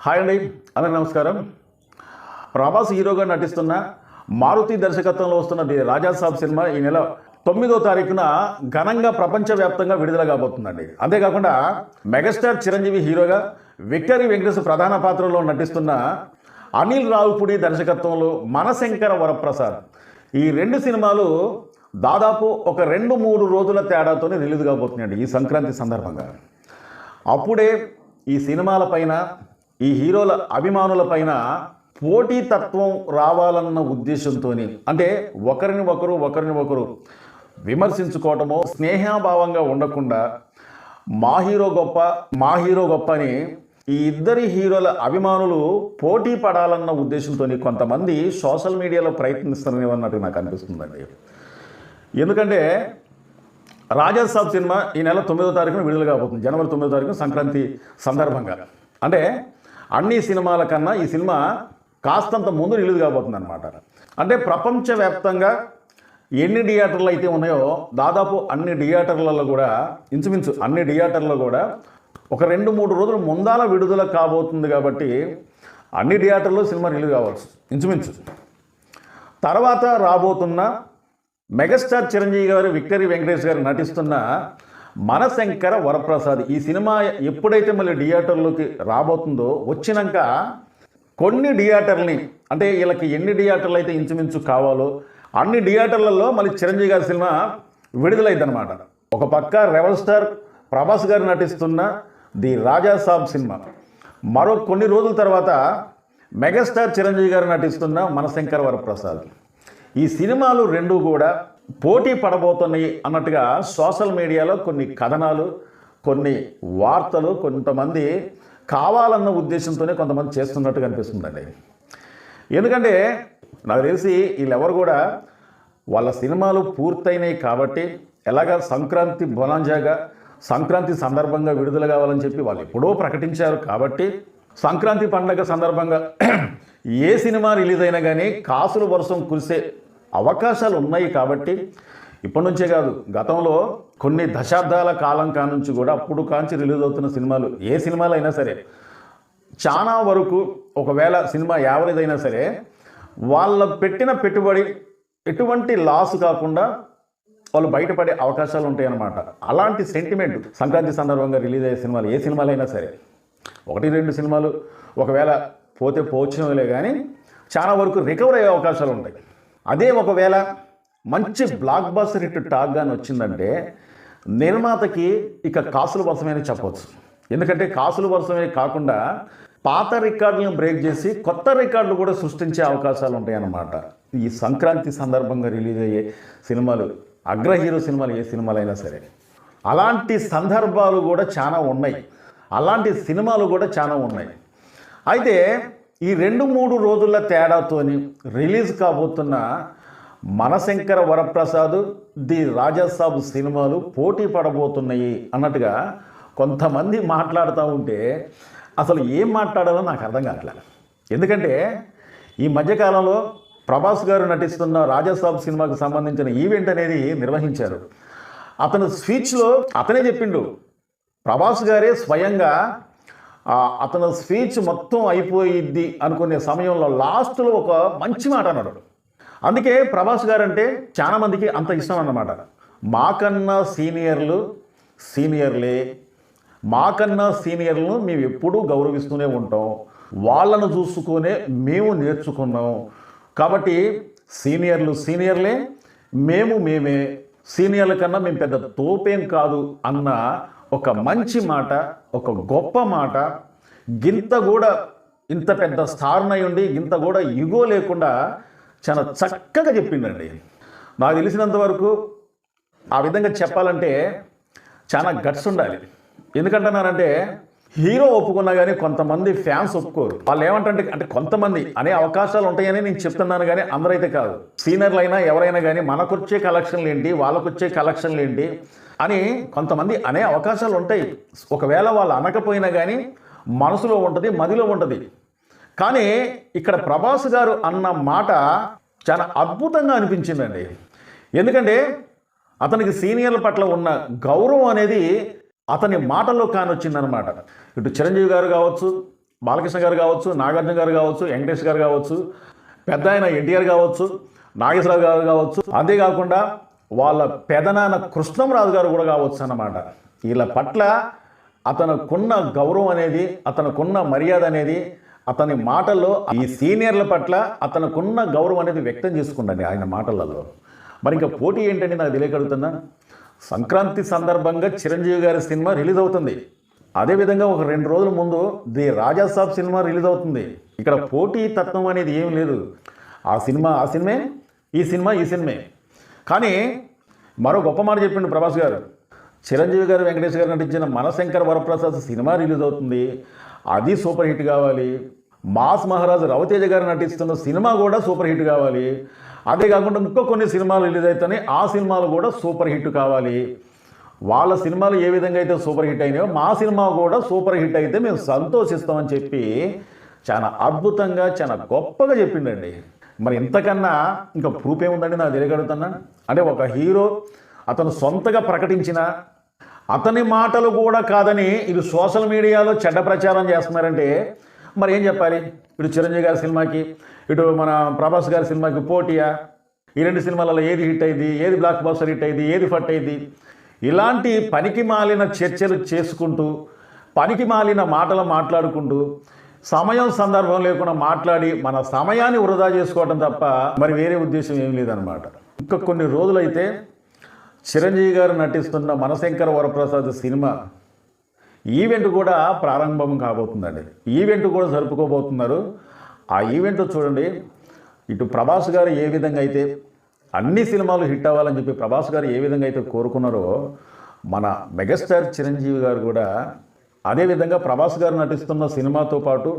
Hi అండి, అందరికీ నమస్కారం. ప్రభాస్ హీరోగా నటిస్తున్న మారుతి దర్శకత్వంలో వస్తున్న ది రాజా సాబ్ సినిమా ఈ నెల 9వ తారీఖున ఘనంగా ప్రపంచవ్యాప్తంగా విడుదల కాబోతుందండి. అంతేకాకుండా మెగాస్టార్ చిరంజీవి హీరోగా, విక్టరీ వెంకటేష్ ప్రధాన పాత్రలో నటిస్తున్న అనిల్ రావిపూడి దర్శకత్వంలో మనశంకర వరప్రసాద్, ఈ రెండు సినిమాలు దాదాపు ఒక 2-3 రోజుల తేడాతో రిలీజ్ కాబోతున్నాయండి ఈ సంక్రాంతి సందర్భంగా. అప్పుడే ఈ సినిమాలపైన, ఈ హీరోల అభిమానులపైన పోటీతత్వం రావాలన్న ఉద్దేశంతో, అంటే ఒకరిని ఒకరు విమర్శించుకోవటమో, స్నేహభావంగా ఉండకుండా మా హీరో గొప్ప అని ఈ ఇద్దరి హీరోల అభిమానులు పోటీ పడాలన్న ఉద్దేశంతో కొంతమంది సోషల్ మీడియాలో ప్రయత్నిస్తారని అన్నట్టు నాకు అనిపిస్తుందండి. ఎందుకంటే రాజా సాబ్ సినిమా ఈ నెల 9వ తారీఖున విడుదల కాబోతుంది, జనవరి 9వ తారీఖున సంక్రాంతి సందర్భంగా. అంటే అన్ని సినిమాల కన్నా ఈ సినిమా కాస్తంత ముందు రిలీజ్ కాబోతుంది అనమాట. అంటే ప్రపంచవ్యాప్తంగా ఎన్ని థియేటర్లు అయితే ఉన్నాయో దాదాపు అన్ని థియేటర్లలో కూడా, ఇంచుమించు అన్ని థియేటర్లలో కూడా ఒక 2-3 రోజులు ముందాల విడుదల కాబోతుంది. కాబట్టి అన్ని థియేటర్లో సినిమా రిలీజ్ కావచ్చు ఇంచుమించు. తర్వాత రాబోతున్న మెగాస్టార్ చిరంజీవి గారు, విక్టరీ వెంకటేష్ గారు నటిస్తున్న మనశంకర వరప్రసాద్, ఈ సినిమా ఎప్పుడైతే మళ్ళీ థియేటర్లోకి రాబోతుందో, వచ్చినాక కొన్ని థియేటర్ని, అంటే వీళ్ళకి ఎన్ని థియేటర్లు అయితే ఇంచుమించు కావాలో అన్ని థియేటర్లలో మళ్ళీ చిరంజీవి గారి సినిమా విడుదలైందనమాట. ఒక పక్క రెబల్ స్టార్ ప్రభాస్ గారు నటిస్తున్న ది రాజా సాబ్ సినిమా, మరో కొన్ని రోజుల తర్వాత మెగాస్టార్ చిరంజీవి గారు నటిస్తున్న మనశంకర వరప్రసాద్, ఈ సినిమాలు రెండు కూడా పోటీ పడబోతున్నాయి అన్నట్టుగా సోషల్ మీడియాలో కొన్ని కథనాలు, కొన్ని వార్తలు కొంతమంది కావాలన్న ఉద్దేశంతోనే కొంతమంది చేస్తున్నట్టుగా అనిపిస్తుందండి. ఎందుకంటే నాకు తెలిసి వీళ్ళెవరు కూడా వాళ్ళ సినిమాలు పూర్తయినాయి కాబట్టి, ఎలాగా సంక్రాంతి బొనాంజాగా సంక్రాంతి సందర్భంగా విడుదల కావాలని చెప్పి వాళ్ళు ఎప్పుడో ప్రకటించారు. కాబట్టి సంక్రాంతి పండగ సందర్భంగా ఏ సినిమా రిలీజ్ అయినా కానీ కాసుల వర్షం కురిసే అవకాశాలు ఉన్నాయి. కాబట్టి ఇప్పటి నుంచే కాదు, గతంలో కొన్ని దశాబ్దాల కాలం కానుంచి కూడా అప్పుడు కాంచి రిలీజ్ అవుతున్న సినిమాలు, ఏ సినిమాలు అయినా సరే చాలా వరకు ఒకవేళ సినిమా యావరేజ్ అయినా సరే వాళ్ళ పెట్టిన పెట్టుబడి ఎటువంటి లాస్ కాకుండా వాళ్ళు బయటపడే అవకాశాలు ఉంటాయి అన్నమాట. అలాంటి సెంటిమెంట్ సంక్రాంతి సందర్భంగా రిలీజ్ అయ్యే సినిమాలు, ఏ సినిమాలు అయినా సరే 1-2 సినిమాలు ఒకవేళ పోతే పోవచ్చులే, కానీ చాలా వరకు రికవర్ అయ్యే అవకాశాలు ఉంటాయి. అదే ఒకవేళ మంచి బ్లాక్ బస్టర్ హిట్ టాక్ గాని వచ్చిందంటే నిర్మాతకి ఇక కాసుల వర్షమని చెప్పవచ్చు. ఎందుకంటే కాసుల వర్షమే కాకుండా పాత రికార్డులను బ్రేక్ చేసి కొత్త రికార్డులు కూడా సృష్టించే అవకాశాలు ఉంటాయి అన్నమాట ఈ సంక్రాంతి సందర్భంగా రిలీజ్ అయ్యే సినిమాలు, అగ్ర హీరో సినిమాలు, ఏ సినిమాలు అయినా సరే. అలాంటి సందర్భాలు కూడా చాలా ఉన్నాయి, అలాంటి సినిమాలు కూడా చాలా ఉన్నాయి. అయితే ఈ 2-3 రోజుల తేడాతోని రిలీజ్ కాబోతున్న మనశంకర వరప్రసాద్, ది రాజా సాబ్ సినిమాలు పోటీ పడబోతున్నాయి అన్నట్టుగా కొంతమంది మాట్లాడుతూ ఉంటే అసలు ఏం మాట్లాడాలో నాకు అర్థం కావట్లేదు. ఎందుకంటే ఈ మధ్యకాలంలో ప్రభాస్ గారు నటిస్తున్న రాజా సాబ్ సినిమాకు సంబంధించిన ఈవెంట్ అనేది నిర్వహించారు. అతను స్పీచ్లో అతనే చెప్పిండు, ప్రభాస్ గారే స్వయంగా అతను స్పీచ్ మొత్తం అయిపోయిద్ది అనుకునే సమయంలో లాస్ట్లో ఒక మంచి మాట అన్నాడు. అందుకే ప్రభాస్ గారు అంటే చాలామందికి అంత ఇష్టం అన్నమాట. మాకన్నా సీనియర్లే, మాకన్నా సీనియర్లను మేము ఎప్పుడూ గౌరవిస్తూనే ఉంటాం, వాళ్ళను చూసుకునే మేము నేర్చుకున్నాం. కాబట్టి సీనియర్లే, మేమే, సీనియర్ల కన్నా మేము పెద్ద తోపేం కాదు అన్న ఒక మంచి మాట, ఒక గొప్ప మాట. గింత కూడా ఇంత పెద్ద స్టార్నై ఉండి గింత కూడా ఇగో లేకుండా చాలా చక్కగా చెప్పిండండి. నాకు తెలిసినంత వరకు ఆ విధంగా చెప్పాలంటే చాలా గట్స్ ఉండాలి. ఎందుకంటున్నానంటే హీరో ఒప్పుకున్నా కానీ కొంతమంది ఫ్యాన్స్ ఒప్పుకోరు. వాళ్ళు ఏమంటే అంటే కొంతమంది అనే అవకాశాలు ఉంటాయని నేను చెప్తున్నాను, కానీ అందరైతే కాదు. సీనియర్లు అయినా ఎవరైనా కానీ మనకొచ్చే కలెక్షన్లు ఏంటి, వాళ్ళకొచ్చే కలెక్షన్లు ఏంటి అని కొంతమంది అనే అవకాశాలు ఉంటాయి. ఒకవేళ వాళ్ళు అనకపోయినా కానీ మనసులో ఉంటుంది, మదిలో ఉంటుంది. కానీ ఇక్కడ ప్రభాస్ గారు అన్న మాట చాలా అద్భుతంగా అనిపించిందండి. ఎందుకంటే అతనికి సీనియర్ల పట్ల ఉన్న గౌరవం అనేది అతని మాటల్లో కానొచ్చిందనమాట. ఇటు చిరంజీవి గారు కావచ్చు, బాలకృష్ణ గారు కావచ్చు, నాగార్జున గారు కావచ్చు, వెంకటేష్ గారు కావచ్చు, పెద్ద ఆయన ఎన్టీఆర్ కావచ్చు, నాగేశ్వరరావు గారు కావచ్చు, అంతేకాకుండా వాళ్ళ పెదనాన్న కృష్ణంరాజు గారు కూడా కావచ్చు అన్నమాట. వీళ్ళ పట్ల అతనుకున్న గౌరవం అనేది, అతనుకున్న మర్యాద అనేది, అతని మాటల్లో ఈ సీనియర్ల పట్ల అతనుకున్న గౌరవం అనేది వ్యక్తం చేసుకుండండి ఆయన మాటలలో. మరి ఇంకా పోటీ ఏంటంటే నాకు తెలియగలుగుతున్నా, సంక్రాంతి సందర్భంగా చిరంజీవి గారి సినిమా రిలీజ్ అవుతుంది. అదేవిధంగా ఒక 2 రోజుల ముందు the Raja Saab cinema release అవుతుంది. ఇక్కడ పోటీ తత్వం అనేది ఏం లేదు. ఆ సినిమే, ఈ సినిమే. కానీ మరో గొప్ప మాట చెప్పిండు ప్రభాస్ గారు. చిరంజీవి గారు, వెంకటేష్ గారు నటించిన మనశంకర వరప్రసాద్ సినిమా రిలీజ్ అవుతుంది, అది సూపర్ హిట్ కావాలి. మాస్ మహారాజు రవితేజ గారు నటిస్తున్న సినిమా కూడా సూపర్ హిట్ కావాలి. అదే కాకుండా ఇంకో కొన్ని సినిమాలు రిలీజ్ అవుతాయి, ఆ సినిమాలు కూడా సూపర్ హిట్ కావాలి. వాళ్ళ సినిమాలు ఏ విధంగా అయితే సూపర్ హిట్ అయినాయో మా సినిమా కూడా సూపర్ హిట్ అయితే మేము సంతోషిస్తామని చెప్పి చాలా అద్భుతంగా, చాలా గొప్పగా చెప్పిండండి. మరి ఇంతకన్నా ఇంకా ప్రూఫ్ ఏముందండి నాకు తెలియగలుగుతున్నా. అంటే ఒక హీరో అతను సొంతగా ప్రకటించిన అతని మాటలు కూడా కాదని ఇది సోషల్ మీడియాలో చెడ్డ ప్రచారం చేస్తున్నారంటే మరి ఏం చెప్పాలి? ఇటు చిరంజీవి గారి సినిమాకి, ఇటు మన ప్రభాస్ గారి సినిమాకి పోటీయా? ఈ 2 సినిమాలలో ఏది హిట్ అయింది, ఏది బ్లాక్ బస్టర్ హిట్ అయింది, ఏది ఫట్ అయింది? ఇలాంటి పనికి మాలిన చర్చలు చేసుకుంటూ, పనికి మాలిన మాటలు మాట్లాడుకుంటూ, సమయం సందర్భం లేకుండా మాట్లాడి మన సమయాన్ని వృధా చేసుకోవడం తప్ప మరి వేరే ఉద్దేశం ఏం లేదనమాట. ఇంకా కొన్ని రోజులైతే చిరంజీవి గారు నటిస్తున్న మనశంకర వరప్రసాద్ సినిమా ఈవెంట్ కూడా ప్రారంభం కాబోతుందండి. ఈవెంట్ కూడా జరుపుకోబోతున్నారు. ఆ ఈవెంట్ చూడండి, ఇటు ప్రభాస్ గారు ఏ విధంగా అయితే అన్ని సినిమాలు హిట్ అవ్వాలని చెప్పి ప్రభాస్ గారు ఏ విధంగా అయితే కోరుకున్నారో, మన మెగాస్టార్ చిరంజీవి గారు కూడా అదేవిధంగా ప్రభాస్ గారు నటిస్తున్న సినిమాతో పాటు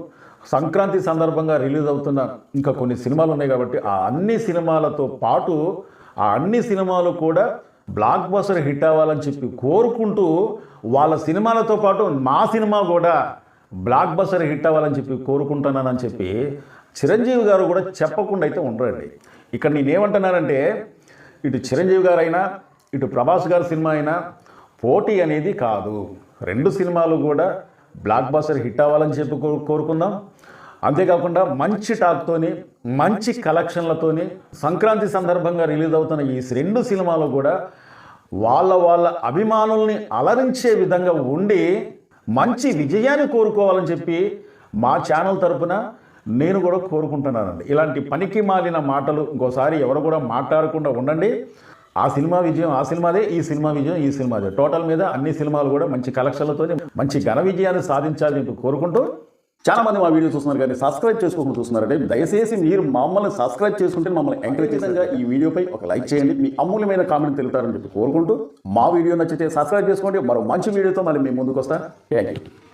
సంక్రాంతి సందర్భంగా రిలీజ్ అవుతున్న ఇంకా కొన్ని సినిమాలు ఉన్నాయి కాబట్టి ఆ అన్ని సినిమాలతో పాటు ఆ అన్ని సినిమాలు కూడా బ్లాక్ బస్టర్ హిట్ అవ్వాలని చెప్పి కోరుకుంటూ వాళ్ళ సినిమాలతో పాటు మా సినిమా కూడా బ్లాక్ బస్టర్ హిట్ అవ్వాలని చెప్పి కోరుకుంటున్నానని చెప్పి చిరంజీవి గారు కూడా చెప్పకుండా అయితే ఉండరండి. ఇక్కడ నేనేమంటున్నానంటే ఇటు చిరంజీవి గారు అయినా ఇటు ప్రభాస్ గారి సినిమా అయినా పోటీ అనేది కాదు. 2 సినిమాలు కూడా బ్లాక్ బస్టర్ హిట్ అవ్వాలని చెప్పి కోరుకుందాం. అంతేకాకుండా మంచి టాక్తోని, మంచి కలెక్షన్లతోని సంక్రాంతి సందర్భంగా రిలీజ్ అవుతున్న ఈ 2 సినిమాలు కూడా వాళ్ళ అభిమానుల్ని అలరించే విధంగా ఉండి మంచి విజయాన్ని కోరుకోవాలని చెప్పి మా ఛానల్ తరపున నేను కూడా కోరుకుంటున్నానండి. ఇలాంటి పనికి మాలిన మాటలు ఇంకోసారి ఎవరు కూడా మాట్లాడకుండా ఉండండి. ఆ సినిమా విజయం ఆ సినిమాదే, ఈ సినిమా విజయం ఈ సినిమాదే. టోటల్ మీద అన్ని సినిమాలు కూడా మంచి కలెక్షన్లతో మంచి ఘన విజయాన్ని సాధించాలని కోరుకుంటూ, చాలామంది మా వీడియో చూస్తున్నారు కానీ సబ్స్క్రైబ్ చేసుకోకుండా చూస్తున్నారంటే దయచేసి మీరు మమ్మల్ని సబ్స్క్రైబ్ చేసుకుంటే మమ్మల్ని ఎంకరేజ్ చేసేందుకు ఈ వీడియోపై ఒక లైక్ చేయండి. మీ అమూల్యమైన కామెంట్ తెలుపుతారని చెప్పి కోరుకుంటూ, మా వీడియో నచ్చితే సబ్స్క్రైబ్ చేసుకోండి. మరో మంచి వీడియోతో మళ్ళీ మేము ముందుకు వస్తాను. Thank you.